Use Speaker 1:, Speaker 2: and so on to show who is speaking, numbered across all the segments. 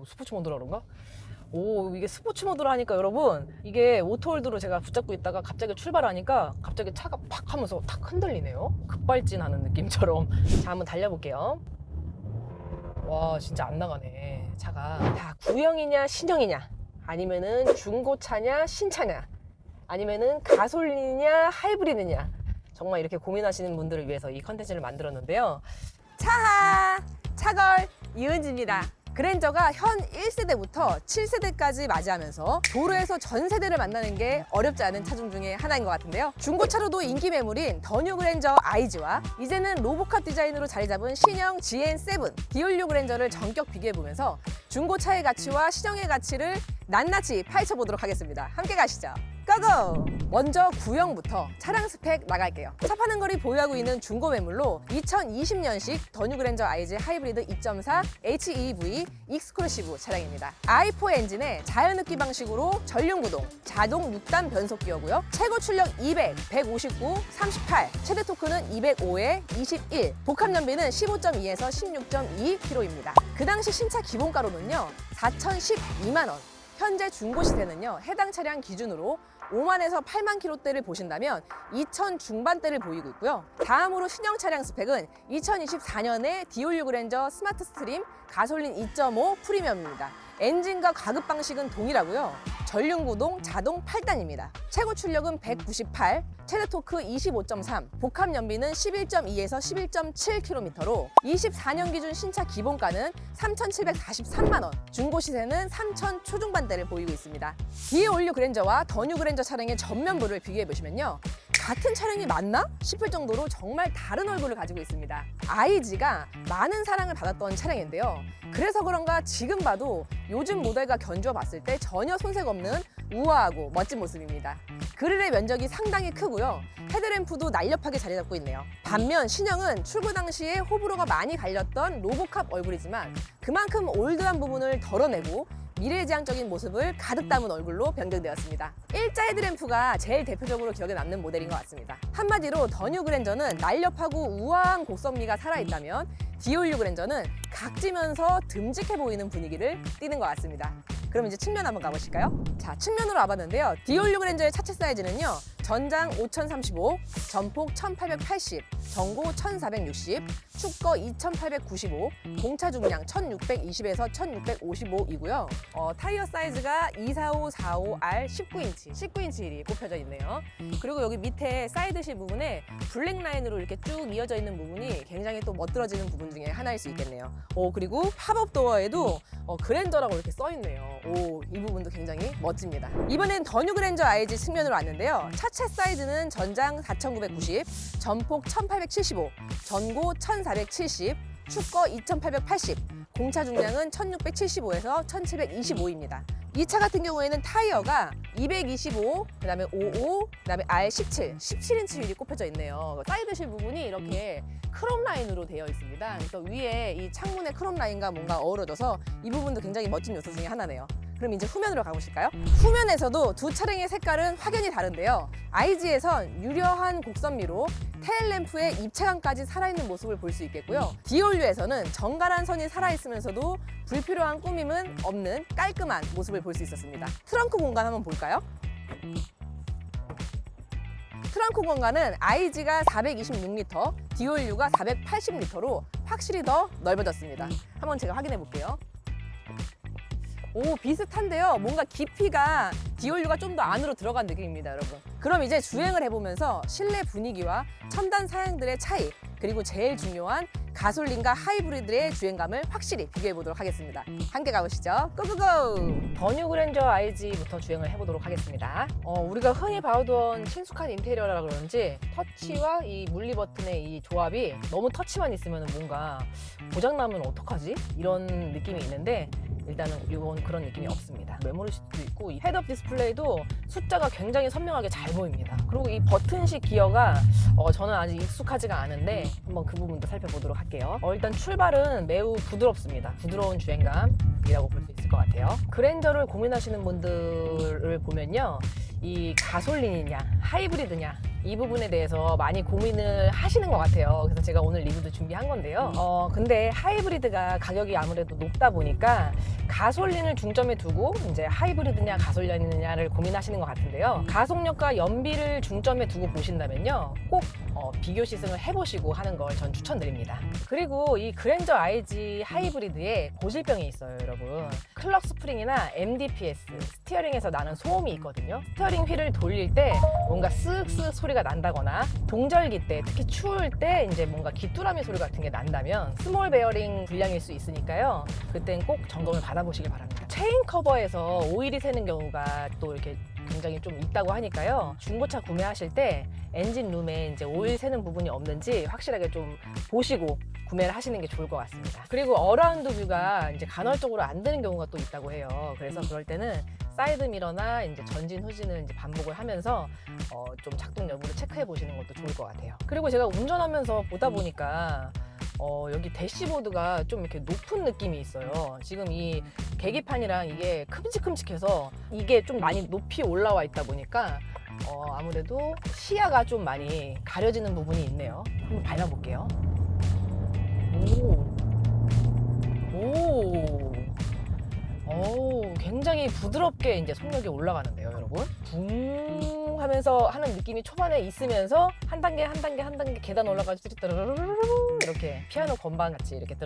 Speaker 1: 스포츠 모드라 그런가? 이게 스포츠 모드로 하니까 여러분, 이게 오토홀드로 제가 붙잡고 있다가 갑자기 출발하니까 갑자기 차가 팍 하면서 탁 흔들리네요. 급발진하는 느낌처럼. 자, 한번 달려볼게요. 와, 진짜 안 나가네, 차가. 자, 구형이냐 신형이냐, 아니면은 중고차냐 신차냐, 아니면은 가솔린이냐 하이브리드냐, 정말 이렇게 고민하시는 분들을 위해서 이 컨텐츠를 만들었는데요. 차하! 차걸 이은지입니다. 그랜저가 현 1세대부터 7세대까지 맞이하면서 도로에서 전 세대를 만나는 게 어렵지 않은 차종 중에 하나인 것 같은데요. 중고차로도 인기 매물인 더 뉴 그랜저 IG와 이제는 로보캅 디자인으로 자리 잡은 신형 GN7 디올류 그랜저를 전격 비교해보면서 중고차의 가치와 신형의 가치를 낱낱이 파헤쳐보도록 하겠습니다. 함께 가시죠. 고고! 먼저 구형부터 차량 스펙 나갈게요. 차 파는 거리 보유하고 있는 중고 매물로 2020년식 더 뉴 그랜저 IG 하이브리드 2.4 HEV 익스클루시브 차량입니다. i4 엔진의 자연흡기 방식으로 전륜구동, 자동 6단 변속기어고요. 최고 출력 200, 159, 38, 최대 토크는 205에 21, 복합 연비는 15.2에서 16.2km입니다. 그 당시 신차 기본가로는요 4,012만 원. 현재 중고 시세는요 해당 차량 기준으로 5만에서 8만 킬로대를 보신다면 2천 중반대를 보이고 있고요. 다음으로 신형 차량 스펙은 2024년에 디올류 그랜저 스마트 스트림 가솔린 2.5 프리미엄입니다. 엔진과 가급 방식은 동일하고요. 전륜구동 자동 8단입니다. 최고 출력은 198, 최대 토크 25.3, 복합 연비는 11.2에서 11.7km로 24년 기준 신차 기본가는 3,743만 원, 중고 시세는 3천 초중반대를 보이고 있습니다. 디올류 그랜저와 더 뉴 그랜저 차량의 전면부를 비교해 보시면요. 같은 차량이 맞나 싶을 정도로 정말 다른 얼굴을 가지고 있습니다. IG가 많은 사랑을 받았던 차량인데요. 그래서 그런가 지금 봐도 요즘 모델과 견주어 봤을 때 전혀 손색 없는 우아하고 멋진 모습입니다. 그릴의 면적이 상당히 크고요. 헤드램프도 날렵하게 자리 잡고 있네요. 반면 신형은 출고 당시에 호불호가 많이 갈렸던 로보캅 얼굴이지만 그만큼 올드한 부분을 덜어내고 미래지향적인 모습을 가득 담은 얼굴로 변경되었습니다. 일자 헤드램프가 제일 대표적으로 기억에 남는 모델인 것 같습니다. 한마디로 더 뉴 그랜저는 날렵하고 우아한 곡선미가 살아있다면 디올류 그랜저는 각지면서 듬직해 보이는 분위기를 띠는 것 같습니다. 그럼 이제 측면 한번 가보실까요? 자, 측면으로 와봤는데요. 디올류 그랜저의 차체 사이즈는요. 전장 5035, 전폭 1880, 전고 1460, 축거 2895, 공차 중량 1620에서 1655이고요. 타이어 사이즈가 24545R 19인치, 19인치 휠이 꼽혀져 있네요. 그리고 여기 밑에 사이드실 부분에 블랙 라인으로 이렇게 쭉 이어져 있는 부분이 굉장히 또 멋들어지는 부분 중에 하나일 수 있겠네요. 그리고 팝업 도어에도 그랜저라고 이렇게 써 있네요. 이 부분도 굉장히 멋집니다. 이번엔 더 뉴 그랜저 IG 측면으로 왔는데요. 차체 사이즈는 전장 4990, 전폭 1875, 전고 1470, 축거 2880, 공차 중량은 1675에서 1725입니다. 이 차 같은 경우에는 타이어가 225, 그 다음에 55, 그 다음에 R17, 17인치 휠이 꼽혀져 있네요. 사이드실 부분이 이렇게 크롬 라인으로 되어 있습니다. 그래서 위에 이 창문의 크롬 라인과 뭔가 어우러져서 이 부분도 굉장히 멋진 요소 중에 하나네요. 그럼 이제 후면으로 가보실까요? 후면에서도 두 차량의 색깔은 확연히 다른데요. IG에선 유려한 곡선미로 테일램프의 입체감까지 살아있는 모습을 볼 수 있겠고요. 디올류에서는 정갈한 선이 살아있으면서도 불필요한 꾸밈은 없는 깔끔한 모습을 볼 수 있었습니다. 트렁크 공간 한번 볼까요? 트렁크 공간은 IG가 426리터, 디올류가 480리터로 확실히 더 넓어졌습니다. 한번 제가 확인해 볼게요. 비슷한데요. 뭔가 깊이가 디올류가 좀 더 안으로 들어간 느낌입니다, 여러분. 그럼 이제 주행을 해보면서 실내 분위기와 첨단 사양들의 차이, 그리고 제일 중요한 가솔린과 하이브리드의 주행감을 확실히 비교해 보도록 하겠습니다. 함께 가보시죠. 고고고! 더 뉴 그랜저 IG부터 주행을 해보도록 하겠습니다. 우리가 흔히 봐오던 친숙한 인테리어라 그런지 터치와 이 물리 버튼의 이 조합이 너무 터치만 있으면 뭔가 고장나면 어떡하지? 이런 느낌이 있는데 일단은 이건 그런 느낌이 없습니다. 메모리 시트도 있고 이 헤드업 디스플레이도 숫자가 굉장히 선명하게 잘 보입니다. 그리고 이 버튼식 기어가 저는 아직 익숙하지가 않은데 한번 그 부분도 살펴보도록 할게요. 일단 출발은 매우 부드럽습니다. 부드러운 주행감이라고 볼 수 있을 것 같아요. 그랜저를 고민하시는 분들을 보면요, 이 가솔린이냐 하이브리드냐 이 부분에 대해서 많이 고민을 하시는 것 같아요. 그래서 제가 오늘 리뷰도 준비한 건데요. 근데 하이브리드가 가격이 아무래도 높다 보니까 가솔린을 중점에 두고 이제 하이브리드냐 가솔린이냐를 고민하시는 것 같은데요. 가속력과 연비를 중점에 두고 보신다면요, 꼭 비교 시승을 해보시고 하는 걸 전 추천드립니다. 그리고 이 그랜저 IG 하이브리드에 고질병이 있어요, 여러분. 클럭 스프링이나 MDPS, 스티어링에서 나는 소음이 있거든요. 스티어링 휠을 돌릴 때 뭔가 쓱쓱 소리가 난다거나, 동절기 때, 특히 추울 때 이제 뭔가 귀뚜라미 소리 같은 게 난다면 스몰 베어링 불량일 수 있으니까요. 그땐 꼭 점검을 받아보시길 바랍니다. 체인 커버에서 오일이 새는 경우가 또 이렇게 굉장히 좀 있다고 하니까요. 중고차 구매하실 때 엔진 룸에 이제 오일 새는 부분이 없는지 확실하게 좀 보시고 구매를 하시는 게 좋을 것 같습니다. 그리고 어라운드 뷰가 이제 간헐적으로 안 되는 경우가 또 있다고 해요. 그래서 그럴 때는 사이드 미러나 이제 전진 후진을 이제 반복을 하면서 좀 작동 여부를 체크해 보시는 것도 좋을 것 같아요. 그리고 제가 운전하면서 보다 보니까 여기 대시보드가 좀 이렇게 높은 느낌이 있어요. 지금 이 계기판이랑 이게 큼직큼직해서 이게 좀 많이 높이 올라와 있다 보니까 아무래도 시야가 좀 많이 가려지는 부분이 있네요. 한번 밟아볼게요. 굉장히 부드럽게 이제 속력이 올라가는데요, 여러분. 붕 하면서 하는 느낌이 초반에 있으면서 한 단계 한 단계 한 단계 계단 올라가지고 이렇게 피아노 건반 같이 이렇게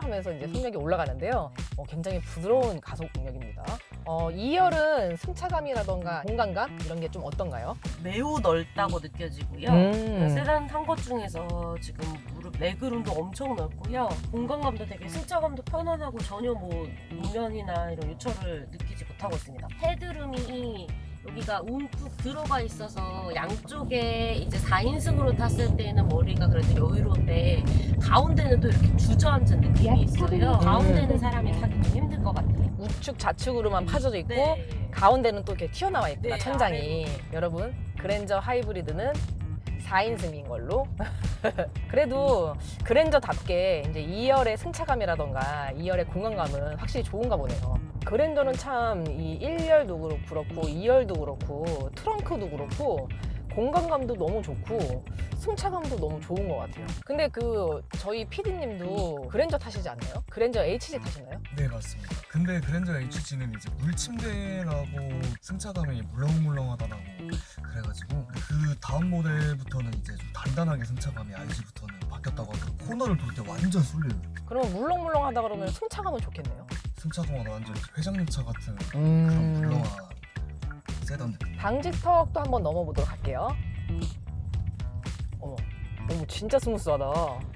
Speaker 1: 하면서 이제 속력이 올라가는데요. 굉장히 부드러운 가속 능력입니다. 2열은 승차감이라던가 공간감 이런 게 좀 어떤가요?
Speaker 2: 매우 넓다고 느껴지고요. 세단 탄 것 중에서 지금 무릎 레그룸도 엄청 넓고요. 공간감도 되게 승차감도 편안하고 전혀 뭐 노면이나 이런 요철을 느끼지 못하고 있습니다. 헤드룸이 여기가 움푹 들어가 있어서 양쪽에 이제 4인승으로 탔을 때는 머리가 그래도 여유로운데 가운데는 또 이렇게 주저앉은 느낌이 있어요. 가운데는 사람이 타기 좀 힘들 것 같아요.
Speaker 1: 우측 좌측으로만 파져져 있고
Speaker 2: 네.
Speaker 1: 가운데는 또 이렇게 튀어나와 있구나.
Speaker 2: 네,
Speaker 1: 천장이. 여러분, 그랜저 하이브리드는 4인승인 걸로. 그래도 그랜저답게 이제 2열의 승차감이라던가 2열의 공간감은 확실히 좋은가 보네요. 그랜저는 참 이 1열도 그렇고 2열도 그렇고 트렁크도 그렇고 공간감도 너무 좋고 승차감도 너무 좋은 것 같아요. 근데 저희 PD님도 그랜저 타시지 않나요? 그랜저 HG 타시나요?
Speaker 3: 네, 맞습니다. 근데 그랜저 HG는 이제 물침대라고 승차감이 물렁물렁하다라고 그래가지고 그 다음 모델부터는 이제 좀 단단하게 승차감이 IG부터는 바뀌었다고 하더라고요. 코너를 돌 때 완전 쏠려요.
Speaker 1: 그러면 물렁물렁하다 그러면 승차감은 좋겠네요.
Speaker 3: 승차감은 완전 회장님차 같은 그런 물렁한 세단 느낌.
Speaker 1: 방지턱도 한번 넘어보도록 할게요. 어머, 진짜 스무스하다.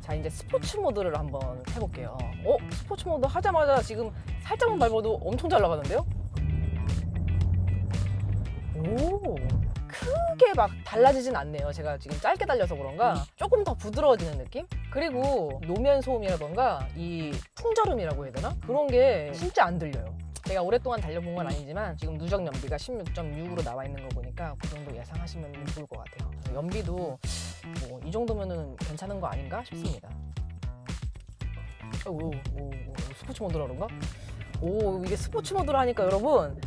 Speaker 1: 자, 이제 스포츠 모드를 한번 해볼게요. 스포츠 모드 하자마자 지금 살짝만 밟아도 엄청 잘 나가는데요? 크게 막 달라지진 않네요. 제가 지금 짧게 달려서 그런가 조금 더 부드러워지는 느낌? 그리고 노면 소음이라던가 이 풍절음이라고 해야 되나? 그런 게 진짜 안 들려요. 제가 오랫동안 달려본 건 아니지만 지금 누적 연비가 16.6으로 나와 있는 거 보니까 그 정도 예상하시면 좋을 것 같아요. 연비도 뭐 이 정도면은 괜찮은 거 아닌가 싶습니다. 스포츠 모드라 그런가? 이게 스포츠 모드로 하니까 여러분,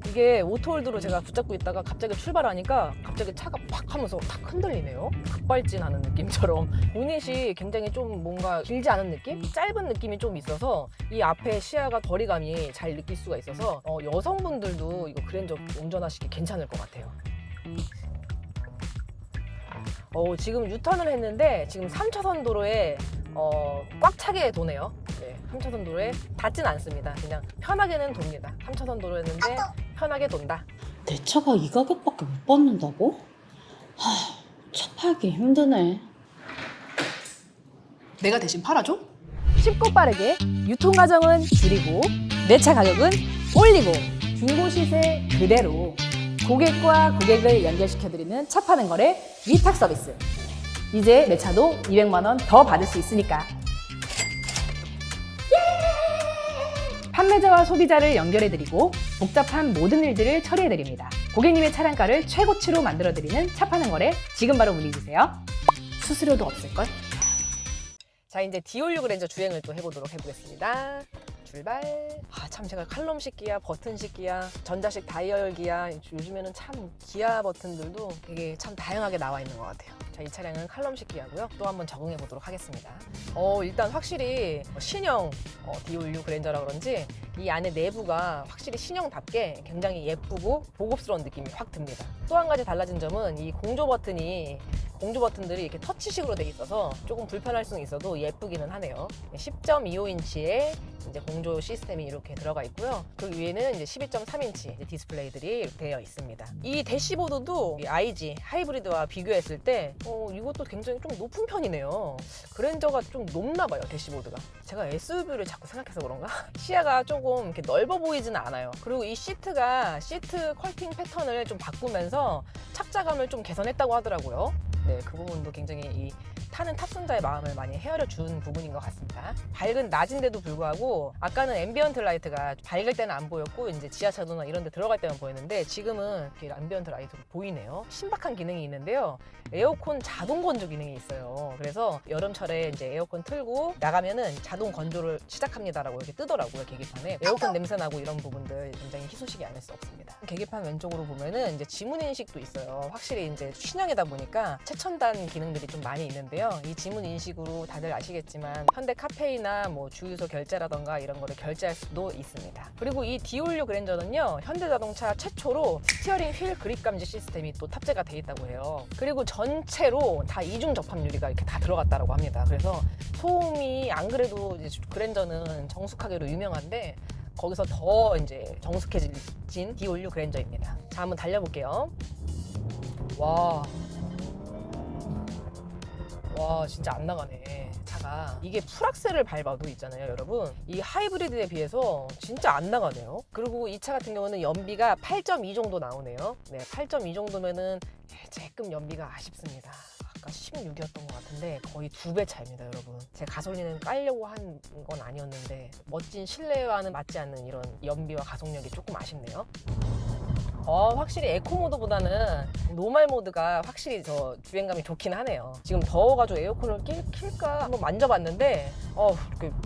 Speaker 1: 이게 오토홀드로 제가 붙잡고 있다가 갑자기 출발하니까 갑자기 차가 팍 하면서 탁 흔들리네요. 급발진하는 느낌처럼. 보닛이 굉장히 좀 뭔가 길지 않은 느낌? 짧은 느낌이 좀 있어서 이 앞에 시야가 거리감이 잘 느낄 수가 있어서 여성분들도 이거 그랜저 운전하시기 괜찮을 것 같아요. 지금 유턴을 했는데 지금 3차선 도로에 꽉 차게 도네요. 네, 3차선 도로에 닿진 않습니다. 그냥 편하게는 돕니다. 3차선 도로였는데 편하게 돈다.
Speaker 4: 내 차가 이 가격밖에 못 받는다고? 차 팔기 힘드네.
Speaker 5: 내가 대신 팔아줘?
Speaker 1: 쉽고 빠르게 유통 과정은 줄이고 내 차 가격은 올리고 중고 시세 그대로 고객과 고객을 연결시켜드리는 차 파는 거래 위탁 서비스. 이제 내 차도 200만 원 더 받을 수 있으니까. 판매자와 소비자를 연결해드리고 복잡한 모든 일들을 처리해드립니다. 고객님의 차량가를 최고치로 만들어드리는 차 파는 거래 지금 바로 문의주세요. 수수료도 없을걸? 자, 이제 디올류 그랜저 주행을 또 해보겠습니다. 출발. 참 제가 칼럼식 기아, 버튼식 기아, 전자식 다이얼 기아, 요즘에는 참 기아 버튼들도 되게 참 다양하게 나와 있는 것 같아요. 자, 이 차량은 칼럼식 기아고요. 또 한번 적응해 보도록 하겠습니다. 일단 확실히 신형 디올류 그랜저라 그런지 이 안에 내부가 확실히 신형답게 굉장히 예쁘고 고급스러운 느낌이 확 듭니다. 또 한 가지 달라진 점은 이 공조 버튼들이 이렇게 터치식으로 돼 있어서 조금 불편할 수는 있어도 예쁘기는 하네요. 10.25인치의 이제 공조 시스템이 이렇게 들어가 있고요. 그 위에는 이제 12.3인치 디스플레이들이 이렇게 되어 있습니다. 이 대시보드도 이 IG 하이브리드와 비교했을 때 이것도 굉장히 좀 높은 편이네요. 그랜저가 좀 높나 봐요, 대시보드가. 제가 SUV를 자꾸 생각해서 그런가? 시야가 조금 이렇게 넓어 보이지는 않아요. 그리고 이 시트 컬팅 패턴을 좀 바꾸면서 착자감을 좀 개선했다고 하더라고요. 네, 그 부분도 굉장히 이 타는 탑승자의 마음을 많이 헤아려 준 부분인 것 같습니다. 밝은 낮인데도 불구하고 아까는 앰비언트 라이트가 밝을 때는 안 보였고 이제 지하차도나 이런 데 들어갈 때만 보였는데 지금은 이렇게 앰비언트 라이트로 보이네요. 신박한 기능이 있는데요. 에어컨 자동 건조 기능이 있어요. 그래서 여름철에 이제 에어컨 틀고 나가면은 자동 건조를 시작합니다라고 이렇게 뜨더라고요, 계기판에. 에어컨 냄새 나고 이런 부분들 굉장히 희소식이 아닐 수 없습니다. 계기판 왼쪽으로 보면은 이제 지문 인식도 있어요. 확실히 이제 신형이다 보니까 최첨단 기능들이 좀 많이 있는데요. 이 지문 인식으로 다들 아시겠지만 현대 카페이나 뭐 주유소 결제라던가 이런 거를 결제할 수도 있습니다. 그리고 이 디올류 그랜저는요, 현대자동차 최초로 스티어링 휠 그립 감지 시스템이 또 탑재가 돼 있다고 해요. 그리고 전체로 다 이중 접합 유리가 이렇게 다 들어갔다고 합니다. 그래서 소음이 안 그래도 이제 그랜저는 정숙하기로 유명한데 거기서 더 이제 정숙해진 디올류 그랜저입니다. 자, 한번 달려볼게요. 와, 진짜 안 나가네, 차가. 이게 풀악셀을 밟아도 있잖아요, 여러분. 이 하이브리드에 비해서 진짜 안 나가네요. 그리고 이 차 같은 경우는 연비가 8.2 정도 나오네요. 네, 8.2 정도면은 조금 연비가 아쉽습니다. 아까 16이었던 것 같은데 거의 2배 차입니다, 여러분. 제 가솔린은 깔려고 한 건 아니었는데 멋진 실내와는 맞지 않는 이런 연비와 가속력이 조금 아쉽네요. 확실히 에코 모드보다는 노멀 모드가 확실히 저 주행감이 좋긴 하네요. 지금 더워가지고 에어컨을 킬까 한번 만져봤는데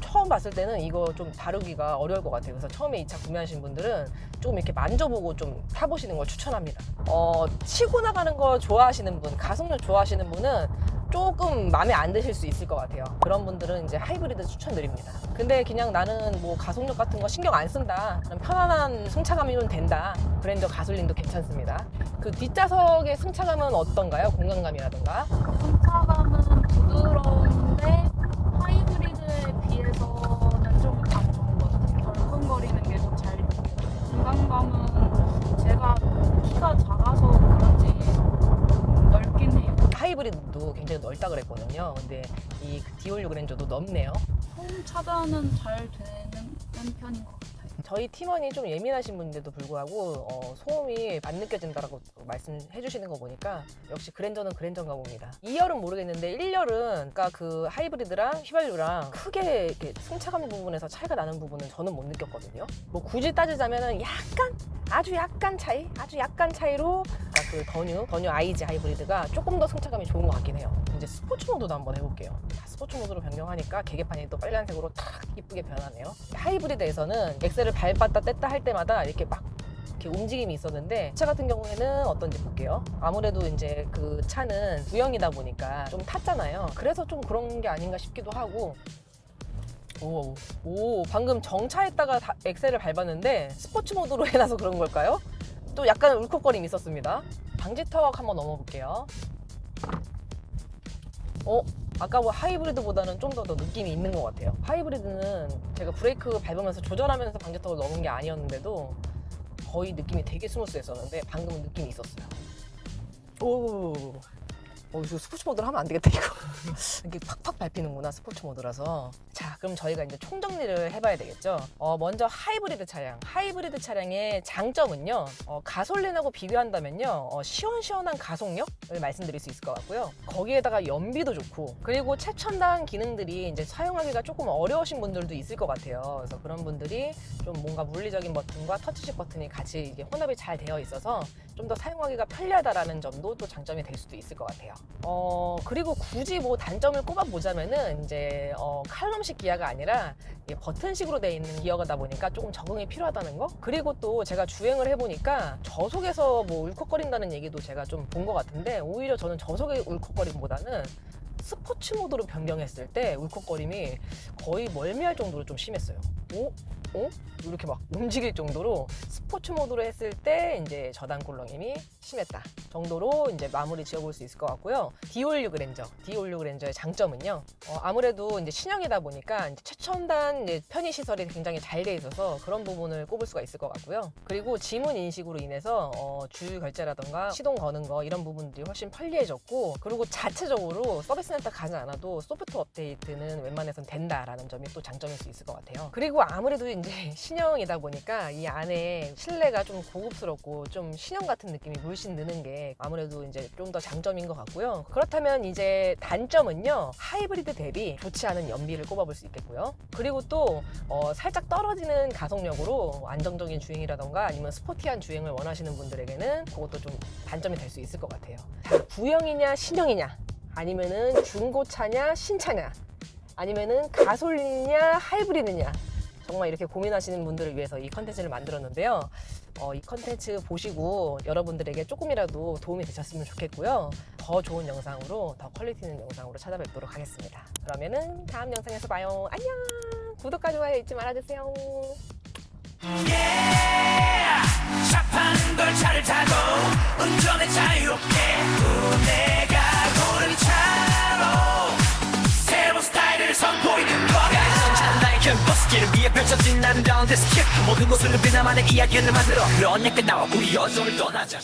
Speaker 1: 처음 봤을 때는 이거 좀 다루기가 어려울 것 같아요. 그래서 처음에 이 차 구매하신 분들은 조금 이렇게 만져보고 좀 타보시는 걸 추천합니다. 치고 나가는 거 좋아하시는 분, 가속력 좋아하시는 분은 조금 마음에 안 드실 수 있을 것 같아요. 그런 분들은 이제 하이브리드 추천드립니다. 근데 그냥 나는 뭐 가속력 같은 거 신경 안 쓴다, 그냥 편안한 승차감이면 된다, 그랜저 가솔린도 괜찮습니다. 그 뒷좌석의 승차감은 어떤가요? 공간감이라든가?
Speaker 5: 승차감은 부드러운데 하이브리드에 비해서는 좀 안 좋은 것 같아요. 덜컹거리는 게 좀 잘 느껴요. 공간감은 제가 키가 작아서 그런지 넓긴 해요.
Speaker 1: 하이브리드도 굉장히 넓다 그랬거든요. 근데 이 디올류 그랜저도 넓네요.
Speaker 5: 소음 차단은 잘 되는 편인 것 같아요.
Speaker 1: 저희 팀원이 좀 예민하신 분인데도 불구하고 소음이 안 느껴진다라고 말씀해 주시는 거 보니까 역시 그랜저는 그랜저인가 봅니다. 2열은 모르겠는데 1열은 그러니까 그 하이브리드랑 휘발유랑 크게 이렇게 승차감 부분에서 차이가 나는 부분은 저는 못 느꼈거든요. 뭐 굳이 따지자면은 아주 약간 차이로 그러니까 그 더뉴 IG 하이브리드가 조금 더 승차감이 좋은 것 같긴 해요. 이제 스포츠 모드도 한번 해볼게요. 스포츠 모드로 변경하니까 계기판이 또 빨간색으로 탁 이쁘게 변하네요. 하이브리드에서는 엑셀을 밟았다 뗐다 할 때마다 이렇게 막 이렇게 움직임이 있었는데, 차 같은 경우에는 어떤지 볼게요. 아무래도 이제 그 차는 구형이다 보니까 좀 탔잖아요. 그래서 좀 그런 게 아닌가 싶기도 하고. 방금 정차했다가 엑셀을 밟았는데 스포츠 모드로 해놔서 그런 걸까요? 또 약간 울컥거림이 있었습니다. 방지턱 한번 넘어볼게요. 아까 뭐 하이브리드보다는 좀 더 느낌이 있는 것 같아요. 하이브리드는 제가 브레이크 밟으면서 조절하면서 방지턱을 넘은 게 아니었는데도 거의 느낌이 되게 스무스했었는데 방금은 느낌이 있었어요. 이거 스포츠 모드로 하면 안 되겠다, 이거. 이렇게 팍팍 밟히는구나, 스포츠 모드라서. 자, 그럼 저희가 이제 총정리를 해봐야 되겠죠. 먼저 하이브리드 차량의 장점은요, 가솔린하고 비교한다면요, 시원시원한 가속력을 말씀드릴 수 있을 것 같고요. 거기에다가 연비도 좋고, 그리고 최첨단 기능들이 이제 사용하기가 조금 어려우신 분들도 있을 것 같아요. 그래서 그런 분들이 좀 뭔가 물리적인 버튼과 터치식 버튼이 같이 이게 혼합이 잘 되어 있어서 좀 더 사용하기가 편리하다라는 점도 또 장점이 될 수도 있을 것 같아요. 그리고 굳이 뭐 단점을 꼽아보자면은 이제 칼럼식 기아가 아니라 이게 버튼식으로 돼 있는 기어가다 보니까 조금 적응이 필요하다는 거. 그리고 또 제가 주행을 해보니까 저속에서 뭐 울컥거린다는 얘기도 제가 좀 본 것 같은데, 오히려 저는 저속의 울컥거림보다는 스포츠 모드로 변경했을 때 울컥거림이 거의 멀미할 정도로 좀 심했어요. 이렇게 막 움직일 정도로 스포츠 모드로 했을 때 이제 저단 꿀렁임이 심했다 정도로 이제 마무리 지어볼 수 있을 것 같고요. 디올류 그랜저의 장점은요. 아무래도 이제 신형이다 보니까 이제 최첨단 이제 편의 시설이 굉장히 잘 돼 있어서 그런 부분을 꼽을 수가 있을 것 같고요. 그리고 지문 인식으로 인해서 주유 결제라던가 시동 거는 거 이런 부분들이 훨씬 편리해졌고, 그리고 자체적으로 서비스 센터 가지 않아도 소프트 업데이트는 웬만해선 된다라는 점이 또 장점일 수 있을 것 같아요. 그리고 아무래도 이제 신형이다 보니까 이 안에 실내가 좀 고급스럽고 좀 신형 같은 느낌이 물씬 드는 게 아무래도 이제 좀 더 장점인 것 같고요. 그렇다면 이제 단점은요, 하이브리드 대비 좋지 않은 연비를 꼽아볼 수 있겠고요. 그리고 또 살짝 떨어지는 가속력으로 안정적인 주행이라던가 아니면 스포티한 주행을 원하시는 분들에게는 그것도 좀 단점이 될 수 있을 것 같아요. 자, 구형이냐 신형이냐, 아니면은 중고차냐 신차냐, 아니면은 가솔린이냐 하이브리드냐, 정말 이렇게 고민하시는 분들을 위해서 이 컨텐츠를 만들었는데요. 이 컨텐츠 보시고 여러분들에게 조금이라도 도움이 되셨으면 좋겠고요. 더 좋은 영상으로, 더 퀄리티 있는 영상으로 찾아뵙도록 하겠습니다. 그러면은 다음 영상에서 봐요. 안녕! 구독과 좋아요 잊지 말아주세요.
Speaker 6: 샵하는 걸 차를 타고 운전에 자유롭게 내가 고른 차로 새로운 스타일을 선보이는 거야. 나의 캠퍼스길 위에 펼쳐진 아름다운 데스크, 모든 곳을 누비 나만의 이야기를 만들어. 그러니까 나와 우리 여정을 떠나자.